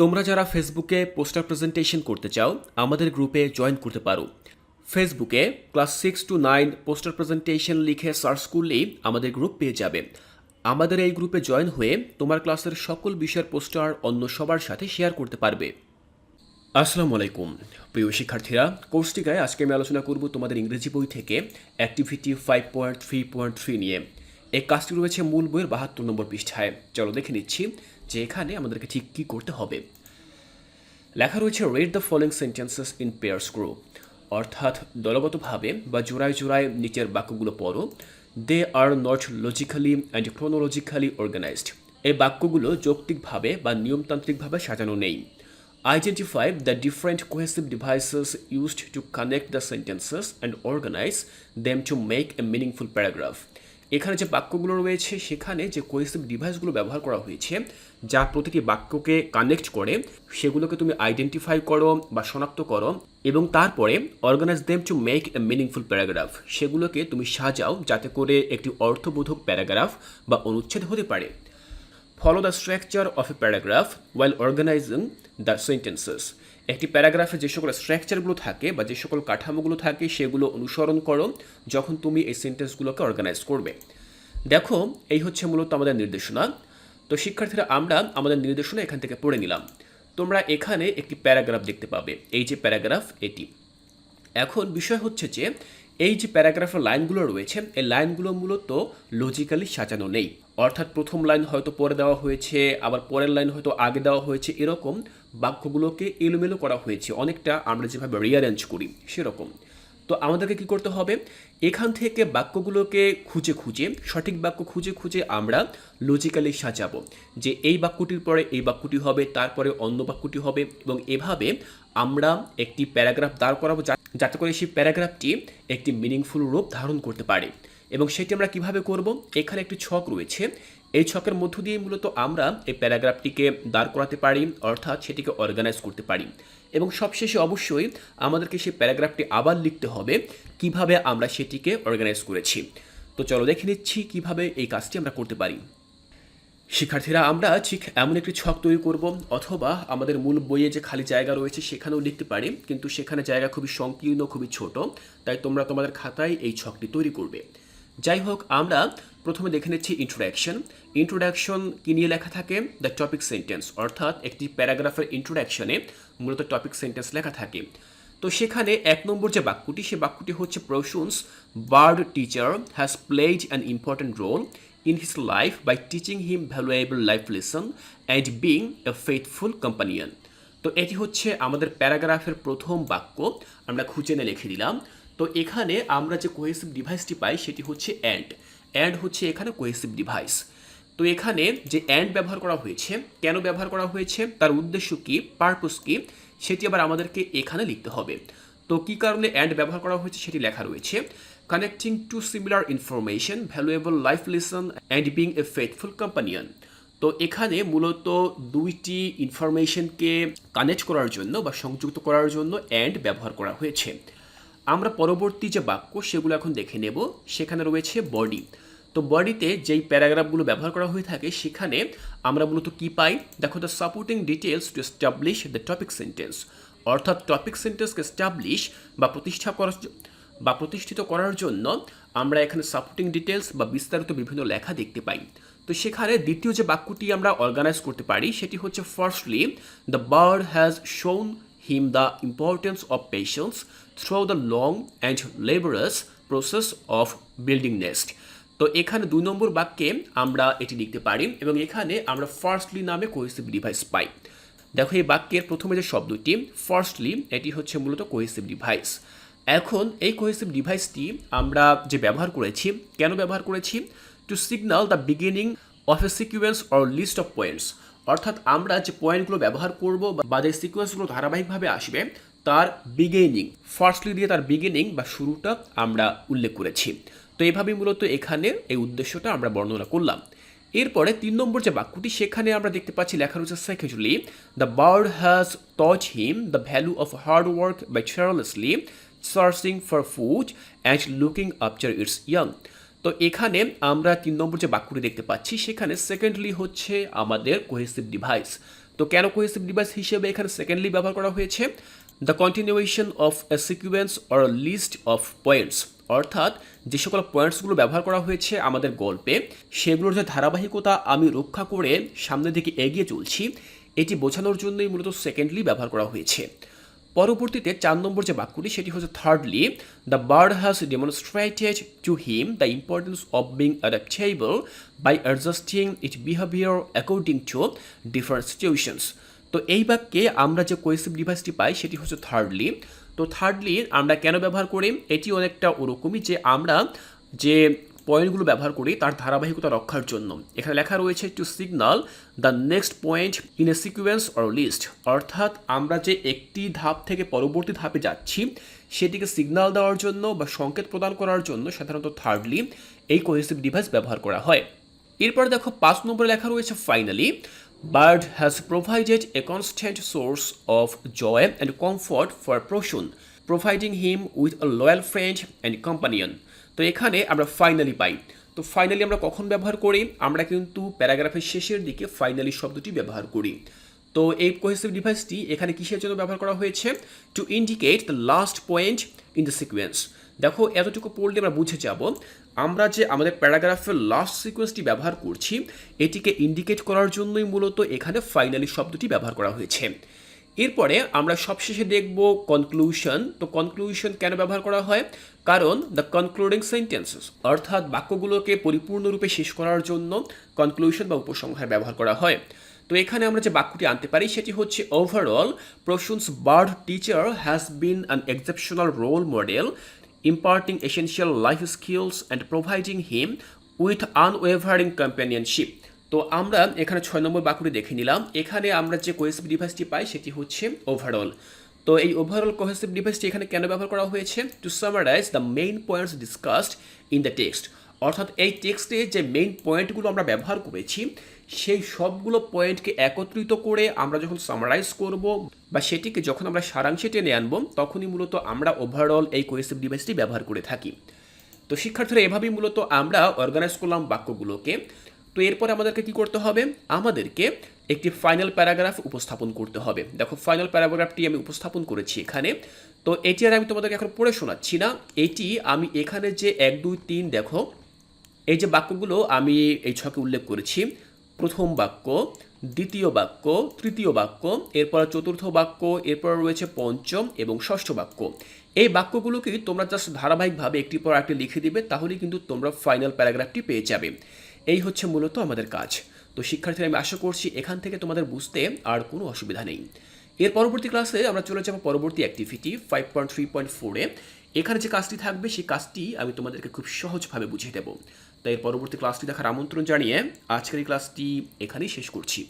তোমরা যারা ফেসবুকে পোস্টার প্রেজেন্টেশন করতে চাও আমাদের গ্রুপে জয়েন করতে পারো। ফেসবুকে ক্লাস 6 to 9 পোস্টার প্রেজেন্টেশন লিখে সার্চ করলেই আমাদের গ্রুপ পেয়ে যাবে। আমাদের এই গ্রুপে জয়েন হয়ে তোমার ক্লাসের সকল বিষয়ের পোস্টার অন্য সবার সাথে শেয়ার করতে পারবে। আসসালামু আলাইকুম প্রিয় শিক্ষার্থীরা, কোর্সটিকায় আজকে আমি আলোচনা করব তোমাদের ইংরেজি বই থেকে অ্যাক্টিভিটি 5.3.3 নিয়ে। এই কাজটি রয়েছে মূল বইয়ের 72 নম্বর পৃষ্ঠায়। চলো দেখে নিচ্ছি যে এখানে আমাদেরকে ঠিক কী করতে হবে। লেখা রয়েছে read the following sentences in pairs group, অর্থাৎ দলগতভাবে বা জোড়ায় জোড়ায় নিচের বাক্যগুলো পড়ো। They are not logically and chronologically organized. এই বাক্যগুলো যৌক্তিকভাবে বা নিয়মতান্ত্রিকভাবে সাজানো নেই। Identify the different cohesive devices used to connect the sentences and organize them to make a meaningful paragraph. এখানে যে বাক্যগুলো রয়েছে সেখানে যে কোহেসিভ ডিভাইসগুলো ব্যবহার করা হয়েছে যা প্রতিটি বাক্যকে কানেক্ট করে সেগুলোকে তুমি আইডেন্টিফাই করো বা শনাক্ত করো এবং তারপরে organise them to make a meaningful paragraph. সেগুলোকে তুমি সাজাও যাতে করে একটি অর্থবোধক প্যারাগ্রাফ বা অনুচ্ছেদ হতে পারে। Follow the structure of a paragraph while organizing the sentences. একটি প্যারাগ্রাফে যে সকল স্ট্রাকচারগুলো থাকে বা যে সকল কাঠামোগুলো থাকে সেগুলো অনুসরণ করো যখন তুমি এই সেন্টেন্সগুলোকে অর্গানাইজ করবে। দেখো, এই হচ্ছে মূলত আমাদের নির্দেশনা। তো শিক্ষার্থীরা, আমরা আমাদের নির্দেশনা এখান থেকে পড়ে নিলাম। তোমরা এখানে একটি প্যারাগ্রাফ দেখতে পাবে, এই যে প্যারাগ্রাফ এটি। এখন বিষয় হচ্ছে যে এই যে প্যারাগ্রাফের লাইনগুলো রয়েছে এই লাইনগুলো মূলত লজিক্যালি সাজানো নেই, অর্থাৎ প্রথম লাইন হয়তো পরে দেওয়া হয়েছে, আবার পরের লাইন হয়তো আগে দেওয়া হয়েছে, এরকম বাক্যগুলোকে এলোমেলো করা হয়েছে, অনেকটা আমরা যেভাবে রিঅ্যারেঞ্জ করি সেরকম। তো আমাদেরকে কি করতে হবে, এখান থেকে বাক্যগুলোকে খুঁজে খুঁজে সঠিক বাক্য খুঁজে খুঁজে আমরা লজিক্যালি সাজাবো যে এই বাক্যটির পরে এই বাক্যটি হবে, তারপরে অন্য বাক্যটি হবে, এবং এভাবে আমরা একটি প্যারাগ্রাফ দাঁড় করাবো যাতে করে সেই প্যারাগ্রাফটি একটি মিনিংফুল রূপ ধারণ করতে পারে। এবং সেটি আমরা কিভাবে করব, এখানে একটি ছক রয়েছে, এই ছকের মধ্য দিয়ে মূলত আমরা এই প্যারাগ্রাফটিকে দাঁড় করাতে পারি, অর্থাৎ সেটিকে অর্গানাইজ করতে পারি। এবং সবশেষে অবশ্যই আমাদেরকে সেই প্যারাগ্রাফটি আবার লিখতে হবে কিভাবে আমরা সেটিকে অর্গানাইজ করেছি। তো চলো দেখে নিচ্ছি কিভাবে এই কাজটি আমরা করতে পারি। শিক্ষার্থীরা, আমরা ঠিক এমন একটি ছক তৈরি করব, অথবা আমাদের মূল বইয়ে যে খালি জায়গা রয়েছে সেখানেও লিখতে পারি, কিন্তু সেখানে জায়গা খুবই সংকীর্ণ, খুবই ছোট, তাই তোমরা তোমাদের খাতায় এই ছকটি তৈরি করবে। যাই হোক, আমরা প্রথমে দেখে নিচ্ছি ইন্ট্রোডাকশন। ইন্ট্রোডাকশন কি নিয়ে লেখা থাকে, দ্য টপিক সেন্টেন্স, অর্থাৎ একটি প্যারাগ্রাফের ইন্ট্রোডাকশনে মূলত টপিক সেন্টেন্স লেখা থাকে। তো সেখানে 1 নম্বর যে বাক্যটি, সে বাক্যটি হচ্ছে Prasun's bird teacher has played an important role in his life by teaching him valuable life lesson and being a faithful companion. তো এটি হচ্ছে আমাদের প্যারাগ্রাফের প্রথম বাক্য, আমরা খুঁজে নিয়ে লিখে দিলাম। তো এখানে আমরা যে কোহেসিভ ডিভাইসটি পাই সেটি হচ্ছে অ্যান্ড হচ্ছে এখানে কোহেসিভ ডিভাইস। তো এখানে যে অ্যান্ড ব্যবহার করা হয়েছে, কেন ব্যবহার করা হয়েছে, তার উদ্দেশ্য কি, পারপোজ কি, সেটি আবার আমাদেরকে এখানে লিখতে হবে। তো কী কারণে অ্যান্ড ব্যবহার করা হয়েছে সেটি লেখা রয়েছে। Connecting two similar information, valuable life lesson and being a faithful companion. তো এখানে মূলত দুইটি ইনফরমেশনকে কানেক্ট করার জন্য বা সংযুক্ত করার জন্য অ্যান্ড ব্যবহার করা হয়েছে। আমরা পরবর্তী যে বাক্য সেগুলো এখন দেখে নেব। সেখানে রয়েছে বডি। তো বডিতে যেই প্যারাগ্রাফগুলো ব্যবহার করা হয়ে থাকে সেখানে আমরা মূলত কী পাই, দেখো, the supporting details to establish the topic sentence, অর্থাৎ টপিক সেন্টেন্সকে এস্টাবলিশ বা প্রতিষ্ঠিত করার জন্য আমরা এখানে সাপোর্টিং ডিটেলস বা বিস্তারিত বিভিন্ন লেখা দেখতে পাই। তো সেখানে দ্বিতীয় যে বাক্যটি আমরা অর্গানাইজ করতে পারি সেটি হচ্ছে firstly the bird has shown him the importance of patience through the long and laborious process of building nest. তো এখানে 2 নম্বর বাক্যে আমরা এটি লিখতে পারি এবং এখানে আমরা ফার্স্টলি নামে কোহেসিভ ডিভাইস পাই। দেখো, এই বাক্যের প্রথমে যে শব্দটি ফার্স্টলি, এটি হচ্ছে মূলত কোহেসিভ ডিভাইস। এখন এই কোহেসিভ ডিভাইসটি আমরা যে ব্যবহার করেছি, কেন ব্যবহার করেছি, to signal the beginning of a sequence or list of points, অর্থাৎ আমরা যে পয়েন্টগুলো ব্যবহার করব বা যে সিকুয়েন্সগুলো ধারাবাহিকভাবে আসবে তার বিগিনিং, ফার্স্টলি দিয়ে তার বিগিনিং বা শুরুটা আমরা উল্লেখ করেছি। তো এইভাবেই মূলত এখানে এই উদ্দেশ্যটা আমরা বর্ণনা করলাম। এরপরে 3 নম্বর যে বাক্যটি সেখানে আমরা দেখতে পাচ্ছি লেখা রয়েছে secondly the bird has taught him the value of hard work by tirelessly searching for food and looking after its young. তো এখানে আমরা 3 নম্বর যে বাক্যটি দেখতে পাচ্ছি সেখানে সেকেন্ডলি হচ্ছে আমাদের কোহেসিভ ডিভাইস। তো কেন কোহেসিভ ডিভাইস হিসেবে এখানে সেকেন্ডলি ব্যবহার করা হয়েছে? The continuation of a sequence or list of points, অর্থাৎ যে সকল পয়েন্টসগুলো ব্যবহার করা হয়েছে আমাদের গল্পে, সেগুলোর যে ধারাবাহিকতা আমি রক্ষা করে সামনের দিকে এগিয়ে চলছি, এটি বোঝানোর জন্যই মূলত সেকেন্ডলি ব্যবহার করা হয়েছে। পরবর্তীতে 4 নম্বর যে বাক্যটি সেটি হচ্ছে thirdly, the bird has demonstrated to him the importance of being adaptable by adjusting it behaviour according to different situations. তো এই বাক্যে আমরা যে কোহেসিভ ডিভাইসটি পাই সেটি হচ্ছে থার্ডলি। তো থার্ডলি আমরা কেন ব্যবহার করি? এটি অনেকটা ওরকমই যে আমরা যে পয়েন্টগুলো ব্যবহার করি তার ধারাবাহিকতা রক্ষার জন্য। এখানে লেখা রয়েছে to signal the next point in a sequence or list, অর্থাৎ আমরা যে একটি ধাপ থেকে পরবর্তী ধাপে যাচ্ছি সেটিকে সিগন্যাল দেওয়ার জন্য বা সংকেত প্রদান করার জন্য সাধারণত থার্ডলি এই কোহেসিভ ডিভাইস ব্যবহার করা হয়। এরপর দেখো 5 নম্বরে লেখা রয়েছে finally, bird has provided a constant source of joy and comfort for Prasun, providing him with a loyal friend and companion. তো এখানে আমরা ফাইনালি পাই। তো ফাইনালি আমরা কখন ব্যবহার করি? আমরা কিন্তু প্যারাগ্রাফের শেষের দিকে ফাইনালি শব্দটি ব্যবহার করি। তো এই কোহেসিভ ডিভাইসটি এখানে কিসের জন্য ব্যবহার করা হয়েছে? To indicate the last point in the sequence. দেখো এতটুকু পড়লে আমরা বুঝে যাব আমরা যে আমাদের প্যারাগ্রাফের লাস্ট সিকোয়েন্সটি ব্যবহার করছি এটিকে ইন্ডিকেট করার জন্যই মূলত এখানে ফাইনালি শব্দটি ব্যবহার করা হয়েছে। এরপরে আমরা সবশেষে দেখব কনক্লুশন। তো কনক্লুশন কেন ব্যবহার করা হয়? কারণ দ্য কনক্লুডিং সেন্টেন্সেস, অর্থাৎ বাক্যগুলোকে পরিপূর্ণরূপে শেষ করার জন্য কনক্লুশন বা উপসংহার ব্যবহার করা হয়। তো এখানে আমরা যে বাক্যটি আনতে পারি সেটি হচ্ছে overall Prasun's bird teacher has been an exceptional role model, imparting essential life skills and providing him with unwavering companionship। তো আমরা এখানে 6 নম্বর বাক্যটি দেখে নিলাম। এখানে আমরা যে কোহেসিভ ডিভাইসটি পাই সেটি হচ্ছে ওভারঅল। তো এই ওভারঅল কোহেসিভ ডিভাইসটি এখানে কেন ব্যবহার করা হয়েছে? To summarize the main points discussed in the text, অর্থাৎ এই টেক্সটে যে মেইন পয়েন্টগুলো আমরা ব্যবহার করেছি সেই সবগুলো পয়েন্টকে একত্রিত করে আমরা যখন সামারাইজ করব বা সেটিকে যখন আমরা সারাংশে টেনে আনব তখনই মূলত আমরা ওভারঅল এই কোহেসিভ ডিভাইসটি ব্যবহার করে থাকি। তো শিক্ষার্থীরা এভাবেই মূলত আমরা অর্গানাইজ করলাম বাক্যগুলোকে। তো এরপরে আমাদেরকে কি করতে হবে? আমাদেরকে একটি ফাইনাল প্যারাগ্রাফ উপস্থাপন করতে হবে। দেখো ফাইনাল প্যারাগ্রাফটি আমি উপস্থাপন করেছি এখানে। তো এটি আর আমি তোমাদেরকে এখন পড়ে শোনাচ্ছি না, এটি আমি এখানে যে 1 2 3 দেখো এই যে বাক্যগুলো আমি এই ছকে উল্লেখ করেছি, প্রথম বাক্য, দ্বিতীয় বাক্য, তৃতীয় বাক্য, এরপর চতুর্থ বাক্য, এরপর রয়েছে পঞ্চম এবং ষষ্ঠ বাক্য। এই বাক্যগুলোকে তোমরা জাস্ট ধারাবাহিকভাবে একটির পর একটি লিখে দিবে, তাহলেই কিন্তু তোমরা ফাইনাল প্যারাগ্রাফটি পেয়ে যাবে। এই হচ্ছে মূলত আমাদের কাজ। তো শিক্ষার্থীরা আমি আশা করছি এখান থেকে তোমাদের বুঝতে আর কোনো অসুবিধা নেই। এর পরবর্তী ক্লাসে আমরা চলে যাব পরবর্তী অ্যাক্টিভিটি 5.3.4-এ। এখানে যে কাজটি থাকবে সেই কাজটি আমি তোমাদেরকে খুব সহজভাবে বুঝিয়ে দেব। তাই এর পরবর্তী ক্লাসটি দেখার আমন্ত্রণ জানিয়ে আজকের এই ক্লাসটি এখানেই শেষ করছি।